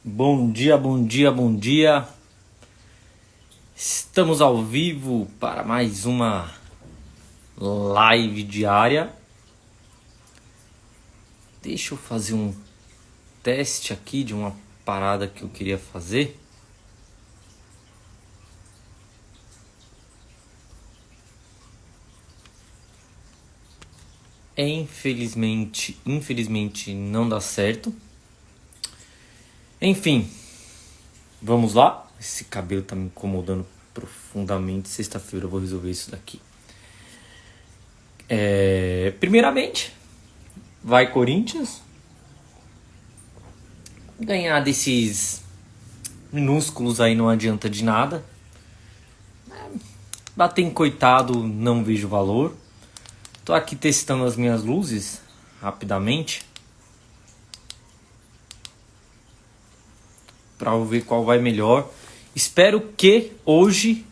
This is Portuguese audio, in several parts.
Bom dia, bom dia, bom dia. Estamos ao vivo para mais uma live diária. Deixa eu fazer um teste aqui de uma parada que eu queria fazer. Infelizmente não dá certo. Enfim, vamos lá. Esse cabelo tá me incomodando profundamente. Sexta-feira eu vou resolver isso daqui. Primeiramente, vai Corinthians. Ganhar desses minúsculos aí não adianta de nada. Bater em coitado, não vejo valor. Tô aqui testando as minhas luzes rapidamente para ver qual vai melhor. Espero que hoje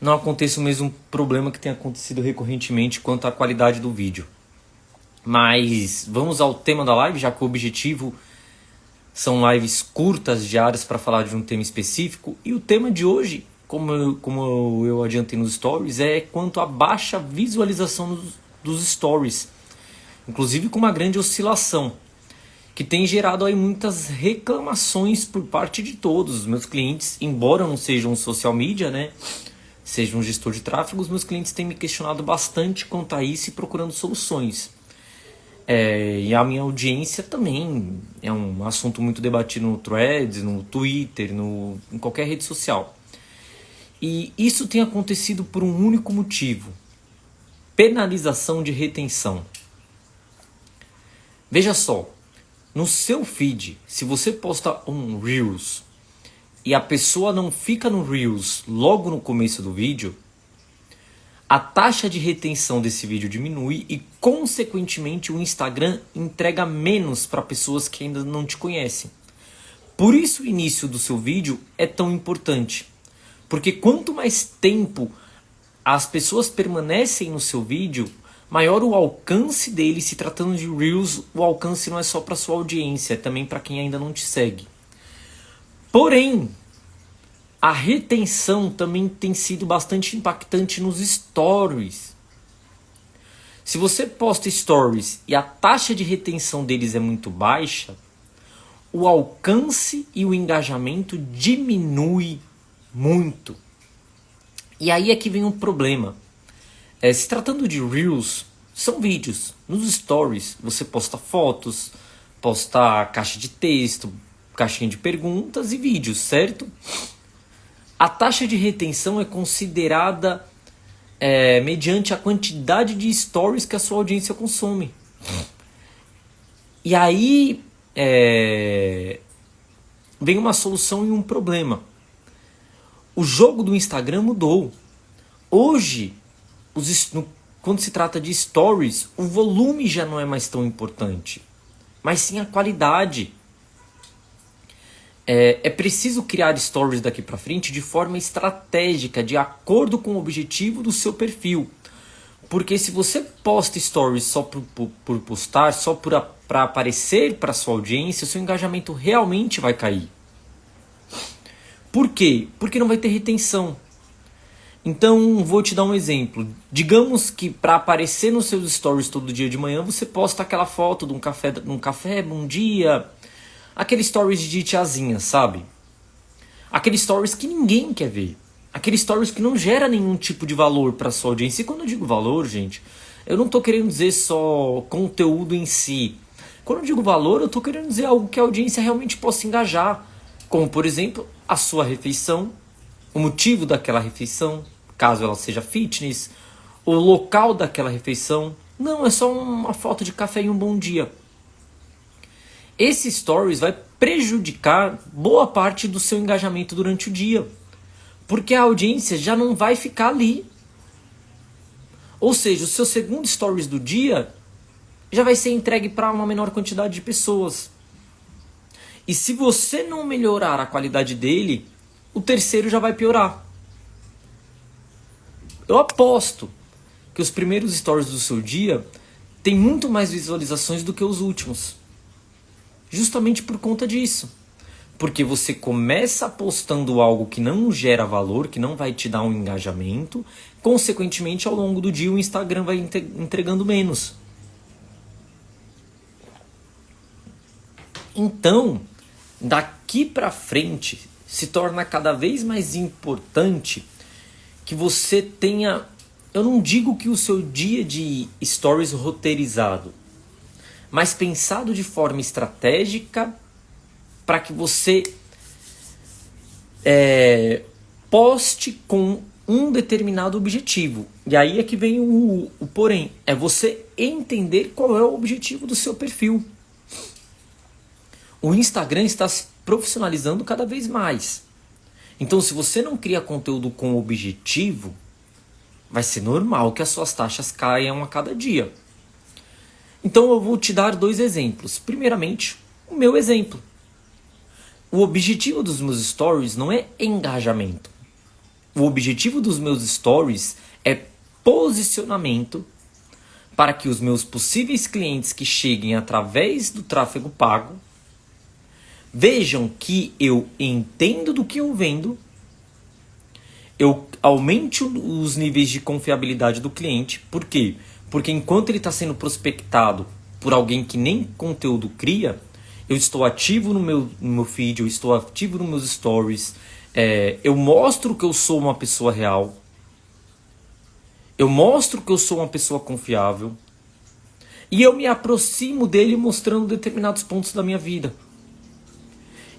não aconteça o mesmo problema que tem acontecido recorrentemente quanto à qualidade do vídeo. Mas vamos ao tema da live, já que o objetivo são lives curtas, diárias, para falar de um tema específico. E o tema de hoje, como eu adiantei nos stories, é quanto à baixa visualização dos stories. Inclusive com uma grande oscilação, que tem gerado aí muitas reclamações por parte de todos os meus clientes. Embora não seja um social media, né, seja um gestor de tráfego, os meus clientes têm me questionado bastante quanto a isso e procurando soluções. E a minha audiência também é um assunto muito debatido no Threads, no Twitter, em qualquer rede social. E isso tem acontecido por um único motivo: penalização de retenção. Veja só, no seu feed, se você posta um Reels e a pessoa não fica no Reels logo no começo do vídeo, a taxa de retenção desse vídeo diminui e, consequentemente, o Instagram entrega menos para pessoas que ainda não te conhecem. Por isso o início do seu vídeo é tão importante. Porque quanto mais tempo as pessoas permanecem no seu vídeo, maior o alcance dele. Se tratando de Reels, o alcance não é só para sua audiência, é também para quem ainda não te segue. Porém, a retenção também tem sido bastante impactante nos stories. Se você posta stories e a taxa de retenção deles é muito baixa, o alcance e o engajamento diminui muito. E aí é que vem um problema. Se tratando de Reels, são vídeos. Nos stories você posta fotos, posta caixa de texto, caixinha de perguntas e vídeos, certo? A taxa de retenção é considerada mediante a quantidade de stories que a sua audiência consome. E aí vem uma solução e um problema. O jogo do Instagram mudou. Hoje, quando se trata de stories, o volume já não é mais tão importante, mas sim a qualidade. É preciso criar stories daqui para frente de forma estratégica, de acordo com o objetivo do seu perfil. Porque se você posta stories só por postar, só para aparecer para sua audiência, o seu engajamento realmente vai cair. Por quê? Porque não vai ter retenção. Então, vou te dar um exemplo. Digamos que para aparecer nos seus stories todo dia de manhã, você posta aquela foto de um café, bom dia. Aquele stories de tiazinha, sabe? Aquele stories que ninguém quer ver. Aquele stories que não gera nenhum tipo de valor para sua audiência. E quando eu digo valor, gente, eu não estou querendo dizer só conteúdo em si. Quando eu digo valor, eu estou querendo dizer algo que a audiência realmente possa engajar. Como, por exemplo, a sua refeição, o motivo daquela refeição, caso ela seja fitness, o local daquela refeição. Não, é só uma foto de café e um bom dia. Esse stories vai prejudicar boa parte do seu engajamento durante o dia, porque a audiência já não vai ficar ali. Ou seja, o seu segundo stories do dia já vai ser entregue para uma menor quantidade de pessoas. E se você não melhorar a qualidade dele, o terceiro já vai piorar. Eu aposto que os primeiros stories do seu dia têm muito mais visualizações do que os últimos. justamente por conta disso. Porque você começa postando algo que não gera valor, que não vai te dar um engajamento, consequentemente, ao longo do dia, o Instagram vai entregando menos. Então, daqui para frente, se torna cada vez mais importante que você tenha, eu não digo que o seu dia de stories roteirizado, mas pensado de forma estratégica para que você poste com um determinado objetivo. E aí é que vem o porém, é você entender qual é o objetivo do seu perfil. O Instagram está se profissionalizando cada vez mais. Então, se você não cria conteúdo com objetivo, vai ser normal que as suas taxas caiam a cada dia. Então, eu vou te dar 2 exemplos. Primeiramente, o meu exemplo. O objetivo dos meus stories não é engajamento. O objetivo dos meus stories é posicionamento para que os meus possíveis clientes que cheguem através do tráfego pago vejam que eu entendo do que eu vendo, eu aumente os níveis de confiabilidade do cliente. Por quê? Porque enquanto ele está sendo prospectado por alguém que nem conteúdo cria, eu estou ativo no meu feed, eu estou ativo nos meus stories, eu mostro que eu sou uma pessoa real, eu mostro que eu sou uma pessoa confiável, e eu me aproximo dele mostrando determinados pontos da minha vida.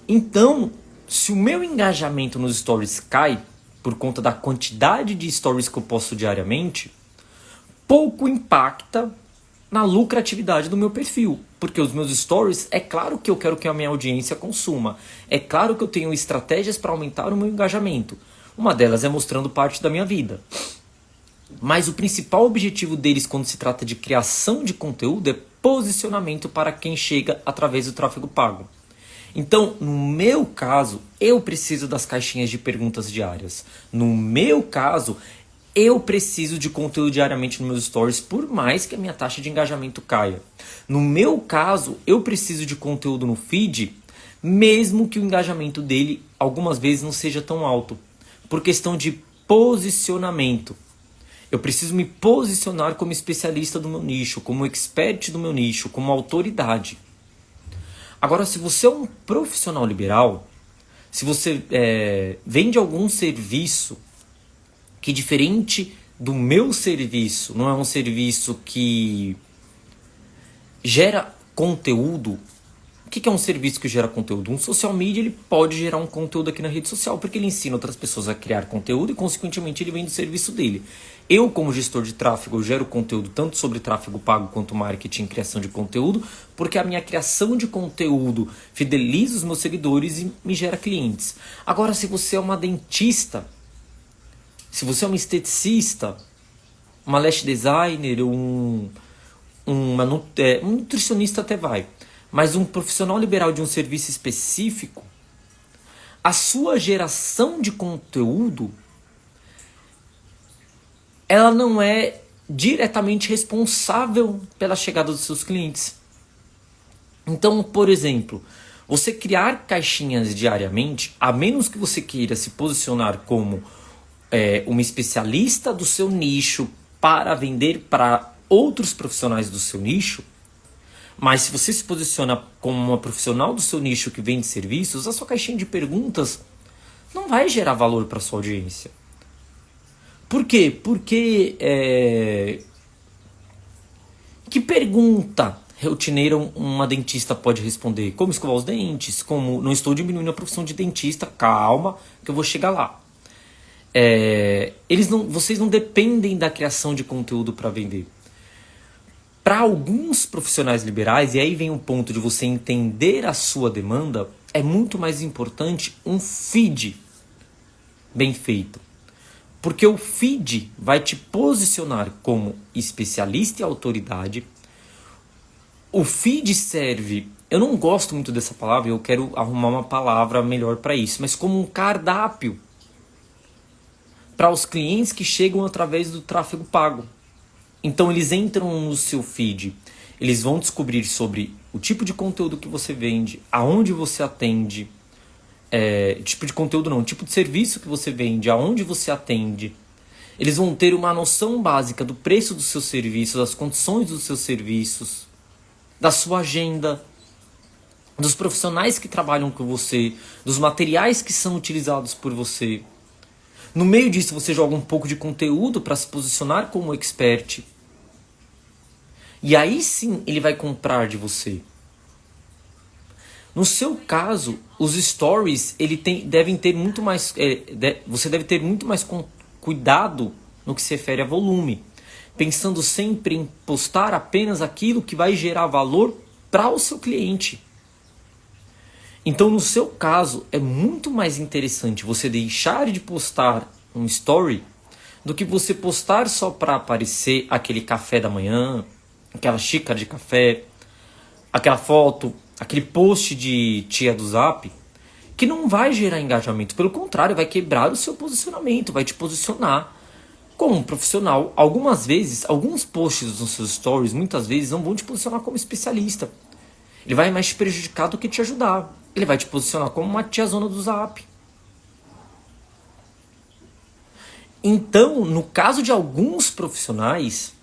Então, se o meu engajamento nos stories cai, por conta da quantidade de stories que eu posto diariamente, pouco impacta na lucratividade do meu perfil. Porque os meus stories, é claro que eu quero que a minha audiência consuma. É claro que eu tenho estratégias para aumentar o meu engajamento. Uma delas é mostrando parte da minha vida. Mas o principal objetivo deles quando se trata de criação de conteúdo é posicionamento para quem chega através do tráfego pago. Então, no meu caso, eu preciso das caixinhas de perguntas diárias. No meu caso, eu preciso de conteúdo diariamente nos meus stories, por mais que a minha taxa de engajamento caia. No meu caso, eu preciso de conteúdo no feed, mesmo que o engajamento dele algumas vezes não seja tão alto. Por questão de posicionamento. Eu preciso me posicionar como especialista do meu nicho, como expert do meu nicho, como autoridade. Agora, se você é um profissional liberal, se você vende algum serviço que, diferente do meu serviço, não é um serviço que gera conteúdo. O que é um serviço que gera conteúdo? Um social media, ele pode gerar um conteúdo aqui na rede social porque ele ensina outras pessoas a criar conteúdo e, consequentemente, ele vende o serviço dele. Eu, como gestor de tráfego, eu gero conteúdo tanto sobre tráfego pago quanto marketing e criação de conteúdo, porque a minha criação de conteúdo fideliza os meus seguidores e me gera clientes. Agora, se você é uma dentista, se você é uma esteticista, uma lash designer, um nutricionista até vai, mas um profissional liberal de um serviço específico, a sua geração de conteúdo, ela não é diretamente responsável pela chegada dos seus clientes. Então, por exemplo, você criar caixinhas diariamente, a menos que você queira se posicionar como uma especialista do seu nicho para vender para outros profissionais do seu nicho, mas se você se posiciona como uma profissional do seu nicho que vende serviços, a sua caixinha de perguntas não vai gerar valor para sua audiência. Por quê? Porque que pergunta rotineira uma dentista pode responder? Como escovar os dentes? Como não estou diminuindo a profissão de dentista, calma, que eu vou chegar lá. Vocês não dependem da criação de conteúdo para vender. Para alguns profissionais liberais, e aí vem o ponto de você entender a sua demanda, é muito mais importante um feed bem feito. Porque o feed vai te posicionar como especialista e autoridade. O feed serve, eu não gosto muito dessa palavra, eu quero arrumar uma palavra melhor para isso, mas como um cardápio para os clientes que chegam através do tráfego pago. Então eles entram no seu feed Eles vão descobrir sobre o tipo de conteúdo que você vende, aonde você atende, tipo de conteúdo não, tipo de serviço que você vende, aonde você atende. Eles vão ter uma noção básica do preço dos seus serviços, das condições dos seus serviços, da sua agenda, dos profissionais que trabalham com você, dos materiais que são utilizados por você. No meio disso, você joga um pouco de conteúdo para se posicionar como expert. E aí sim ele vai comprar de você. No seu caso, os stories devem ter muito mais. Você deve ter muito mais cuidado no que se refere a volume, pensando sempre em postar apenas aquilo que vai gerar valor para o seu cliente. Então, no seu caso, é muito mais interessante você deixar de postar um story do que você postar só para aparecer aquele café da manhã, aquela xícara de café, aquela foto, aquele post de tia do Zap, que não vai gerar engajamento. Pelo contrário, vai quebrar o seu posicionamento, vai te posicionar como um profissional. Algumas vezes, alguns posts nos seus stories, muitas vezes, não vão te posicionar como especialista. Ele vai mais te prejudicar do que te ajudar. Ele vai te posicionar como uma tiazona do Zap. Então, no caso de alguns profissionais,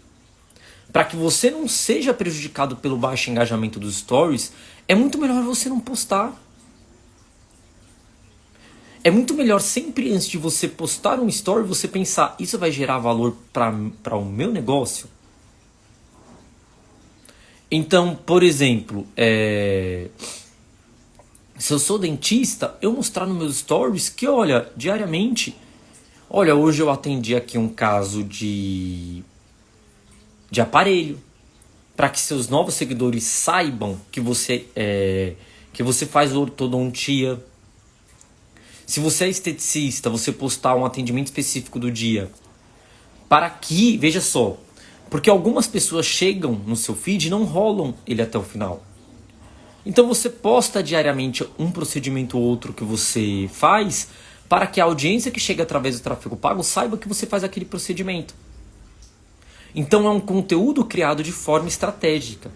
para que você não seja prejudicado pelo baixo engajamento dos stories, é muito melhor você não postar. É muito melhor sempre antes de você postar um story, você pensar, isso vai gerar valor para o meu negócio? Então, por exemplo, se eu sou dentista, eu mostrar nos meus stories que, olha, diariamente, olha, hoje eu atendi aqui um caso de aparelho, para que seus novos seguidores saibam que você faz ortodontia. Se você é esteticista, você postar um atendimento específico do dia, para que, veja só, porque algumas pessoas chegam no seu feed e não rolam ele até o final. Então você posta diariamente um procedimento ou outro que você faz, para que a audiência que chega através do tráfego pago saiba que você faz aquele procedimento. Então é um conteúdo criado de forma estratégica.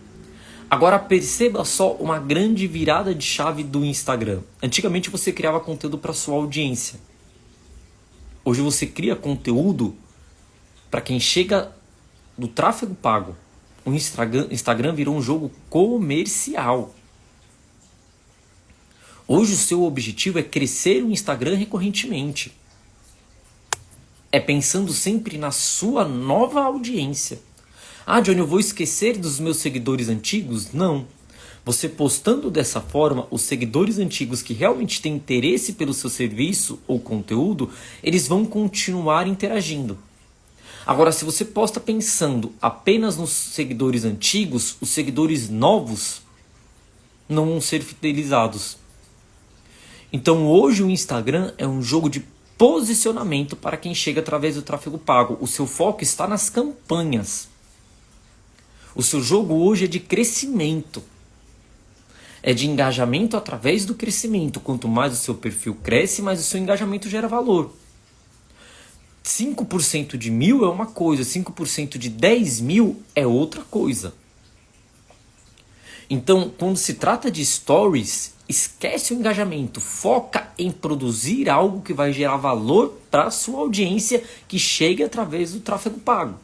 Agora perceba só uma grande virada de chave do Instagram. Antigamente você criava conteúdo para sua audiência. Hoje você cria conteúdo para quem chega do tráfego pago. O Instagram virou um jogo comercial. Hoje o seu objetivo é crescer o Instagram recorrentemente. É pensando sempre na sua nova audiência. Ah, Johnny, eu vou esquecer dos meus seguidores antigos? Não. Você postando dessa forma, os seguidores antigos que realmente têm interesse pelo seu serviço ou conteúdo, eles vão continuar interagindo. Agora, se você posta pensando apenas nos seguidores antigos, os seguidores novos não vão ser fidelizados. Então hoje o Instagram é um jogo de posicionamento para quem chega através do tráfego pago. O seu foco está nas campanhas. O seu jogo hoje é de crescimento. É de engajamento através do crescimento. Quanto mais o seu perfil cresce, mais o seu engajamento gera valor. 5% de 1.000 é uma coisa, 5% de 10.000 é outra coisa. Então, quando se trata de stories, esquece o engajamento, foca em produzir algo que vai gerar valor para a sua audiência que chegue através do tráfego pago.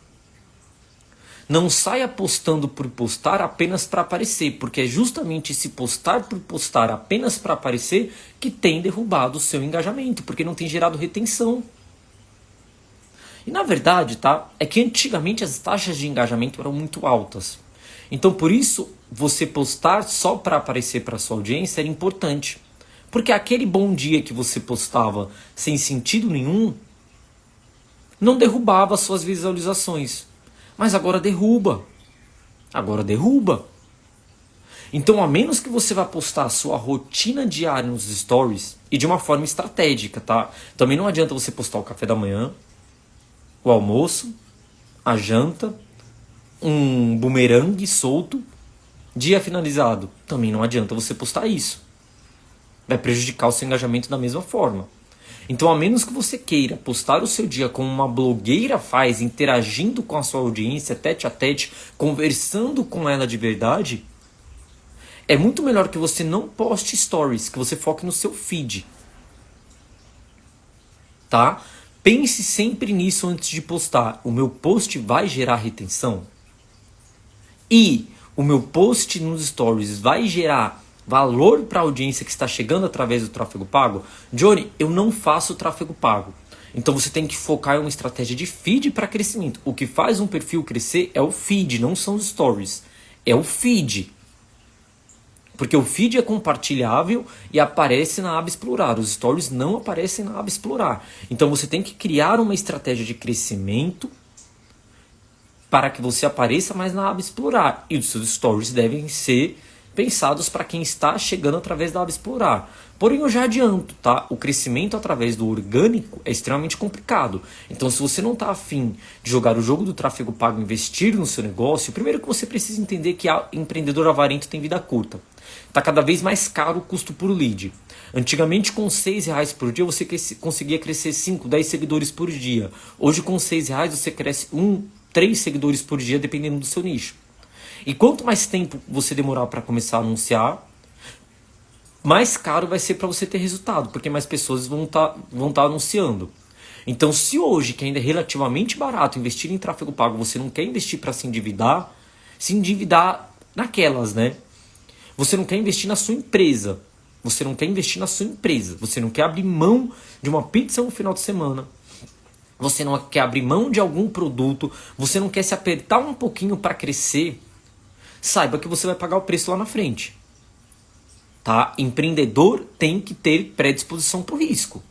Não saia postando por postar apenas para aparecer, porque é justamente esse postar por postar apenas para aparecer que tem derrubado o seu engajamento, porque não tem gerado retenção. E na verdade, tá? É que antigamente as taxas de engajamento eram muito altas. Então por isso você postar só para aparecer para sua audiência era importante. Porque aquele bom dia que você postava sem sentido nenhum não derrubava suas visualizações. Mas agora derruba. Agora derruba. Então, a menos que você vá postar a sua rotina diária nos stories e de uma forma estratégica, tá? Também não adianta você postar o café da manhã, o almoço, a janta, um bumerangue solto, dia finalizado. Também não adianta você postar isso. Vai prejudicar o seu engajamento da mesma forma. Então, a menos que você queira postar o seu dia como uma blogueira faz, interagindo com a sua audiência, tete a tete, conversando com ela de verdade, é muito melhor que você não poste stories, que você foque no seu feed. Tá? Pense sempre nisso antes de postar. O meu post vai gerar retenção? E o meu post nos stories vai gerar valor para a audiência que está chegando através do tráfego pago? Johnny, eu não faço tráfego pago. Então você tem que focar em uma estratégia de feed para crescimento. O que faz um perfil crescer é o feed, não são os stories. É o feed. Porque o feed é compartilhável e aparece na aba explorar. Os stories não aparecem na aba explorar. Então você tem que criar uma estratégia de crescimento para que você apareça mais na aba explorar. E os seus stories devem ser pensados para quem está chegando através da aba explorar. Porém, eu já adianto, tá? O crescimento através do orgânico é extremamente complicado. Então, se você não está afim de jogar o jogo do tráfego pago, investir no seu negócio, primeiro que você precisa entender que empreendedor avarento tem vida curta. Está cada vez mais caro o custo por lead. Antigamente, com R$6 por dia, você conseguia crescer 5, 10 seguidores por dia. Hoje, com R$6, você cresce 3 seguidores por dia, dependendo do seu nicho. E quanto mais tempo você demorar para começar a anunciar, mais caro vai ser para você ter resultado, porque mais pessoas vão tá anunciando. Então, se hoje, que ainda é relativamente barato investir em tráfego pago, você não quer investir para se endividar naquelas, né? Você não quer investir na sua empresa. Você não quer investir na sua empresa. Você não quer abrir mão de uma pizza no final de semana. Você não quer abrir mão de algum produto. Você não quer se apertar um pouquinho para crescer. Saiba que você vai pagar o preço lá na frente. Tá? Empreendedor tem que ter predisposição para o risco.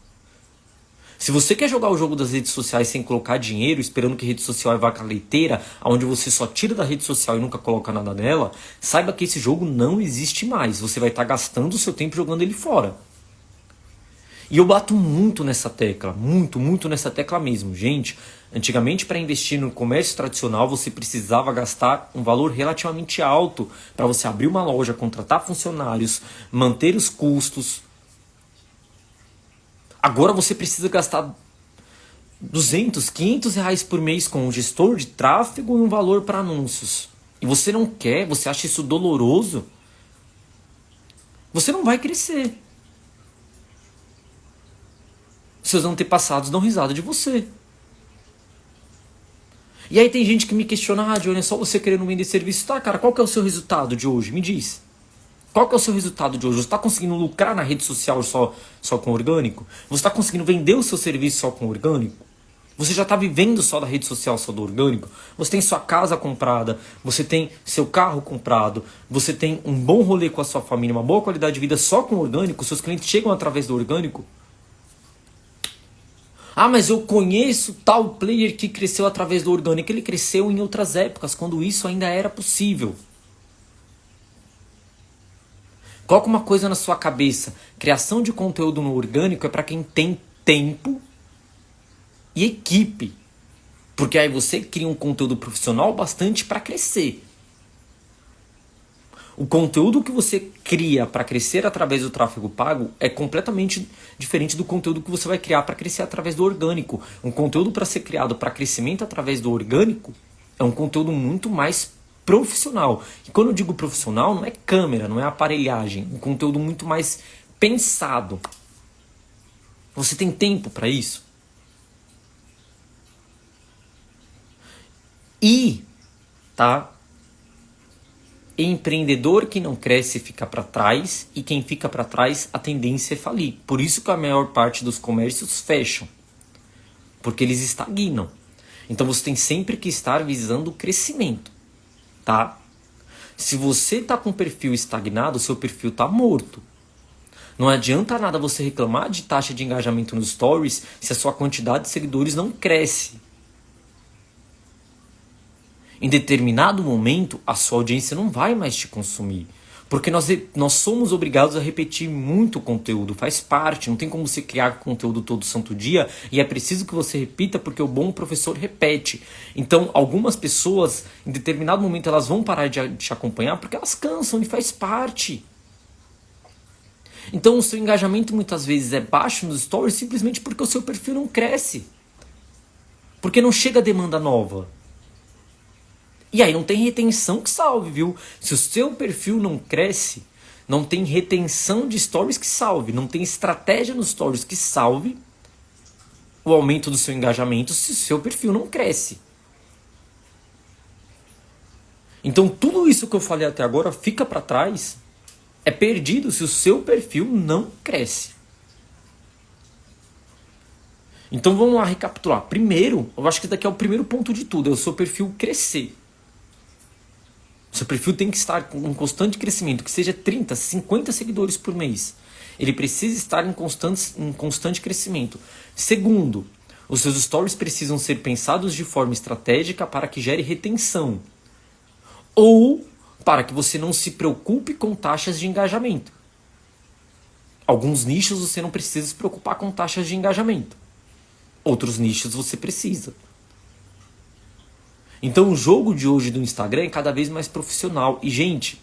Se você quer jogar o jogo das redes sociais sem colocar dinheiro, esperando que rede social é vaca leiteira, onde você só tira da rede social e nunca coloca nada nela, saiba que esse jogo não existe mais. Você vai estar gastando o seu tempo jogando ele fora. E eu bato muito nessa tecla, muito nessa tecla mesmo. Gente, antigamente para investir no comércio tradicional você precisava gastar um valor relativamente alto para você abrir uma loja, contratar funcionários, manter os custos. Agora você precisa gastar 200, 500 reais por mês com um gestor de tráfego e um valor para anúncios. E você não quer, você acha isso doloroso, você não vai crescer. Seus antepassados dão risada de você. E aí tem gente que me questiona, Johnny, é só você querendo vender serviço. Tá, cara, qual que é o seu resultado de hoje? Me diz. Qual que é o seu resultado de hoje? Você está conseguindo lucrar na rede social só com orgânico? Você está conseguindo vender o seu serviço só com orgânico? Você já está vivendo só da rede social, só do orgânico? Você tem sua casa comprada, você tem seu carro comprado, você tem um bom rolê com a sua família, uma boa qualidade de vida só com orgânico? Seus clientes chegam através do orgânico? Ah, mas eu conheço tal player que cresceu através do orgânico. Ele cresceu em outras épocas, quando isso ainda era possível. Coloca uma coisa na sua cabeça. Criação de conteúdo no orgânico é para quem tem tempo e equipe. Porque aí você cria um conteúdo profissional bastante para crescer. O conteúdo que você cria para crescer através do tráfego pago é completamente diferente do conteúdo que você vai criar para crescer através do orgânico. Um conteúdo para ser criado para crescimento através do orgânico é um conteúdo muito mais profissional. E quando eu digo profissional, não é câmera, não é aparelhagem. Um conteúdo muito mais pensado. Você tem tempo para isso? E, tá? Empreendedor que não cresce fica para trás, e quem fica para trás, a tendência é falir. Por isso que a maior parte dos comércios fecham, porque eles estagnam. Então você tem sempre que estar visando o crescimento, tá? Se você está com um perfil estagnado, seu perfil está morto. Não adianta nada você reclamar de taxa de engajamento nos stories se a sua quantidade de seguidores não cresce. Em determinado momento, a sua audiência não vai mais te consumir. Porque nós somos obrigados a repetir muito conteúdo, faz parte. Não tem como você criar conteúdo todo santo dia e é preciso que você repita porque o bom professor repete. Então, algumas pessoas, em determinado momento, elas vão parar de te acompanhar porque elas cansam e faz parte. Então o seu engajamento muitas vezes é baixo nos stories simplesmente porque o seu perfil não cresce. Porque não chega a demanda nova. E aí não tem retenção que salve, viu? Se o seu perfil não cresce, não tem retenção de stories que salve, não tem estratégia nos stories que salve o aumento do seu engajamento se o seu perfil não cresce. Então tudo isso que eu falei até agora fica para trás, é perdido se o seu perfil não cresce. Então vamos lá recapitular. Primeiro, eu acho que esse daqui é o primeiro ponto de tudo, é o seu perfil crescer. O seu perfil tem que estar em constante crescimento, que seja 30, 50 seguidores por mês. Ele precisa estar em constante crescimento. Segundo, os seus stories precisam ser pensados de forma estratégica para que gere retenção. Ou para que você não se preocupe com taxas de engajamento. Alguns nichos você não precisa se preocupar com taxas de engajamento. Outros nichos você precisa. Então o jogo de hoje do Instagram é cada vez mais profissional. E, gente,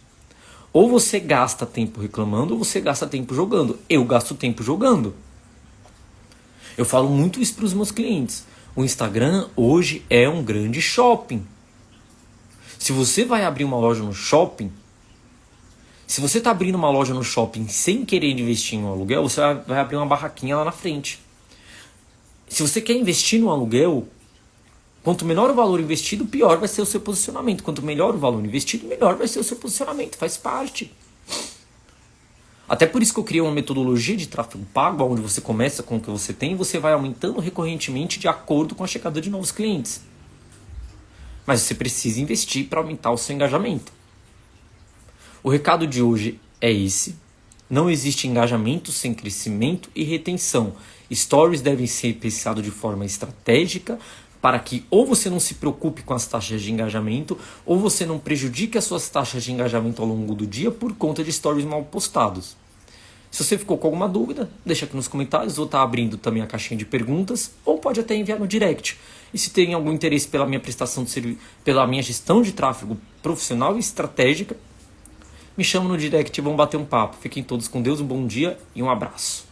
ou você gasta tempo reclamando ou você gasta tempo jogando. Eu gasto tempo jogando. Eu falo muito isso para os meus clientes. O Instagram hoje é um grande shopping. Se você vai abrir uma loja no shopping, se você está abrindo uma loja no shopping sem querer investir em um aluguel, você vai abrir uma barraquinha lá na frente. Se você quer investir no aluguel, quanto menor o valor investido, pior vai ser o seu posicionamento. Quanto melhor o valor investido, melhor vai ser o seu posicionamento. Faz parte. Até por isso que eu criei uma metodologia de tráfego pago, onde você começa com o que você tem e você vai aumentando recorrentemente de acordo com a chegada de novos clientes. Mas você precisa investir para aumentar o seu engajamento. O recado de hoje é esse. Não existe engajamento sem crescimento e retenção. Stories devem ser pensados de forma estratégica para que ou você não se preocupe com as taxas de engajamento ou você não prejudique as suas taxas de engajamento ao longo do dia por conta de stories mal postados. Se você ficou com alguma dúvida, deixa aqui nos comentários. Vou estar abrindo também a caixinha de perguntas ou pode até enviar no direct. E se tem algum interesse pela minha prestação de serviço, pela minha gestão de tráfego profissional e estratégica, me chama no direct e vamos bater um papo. Fiquem todos com Deus, um bom dia e um abraço.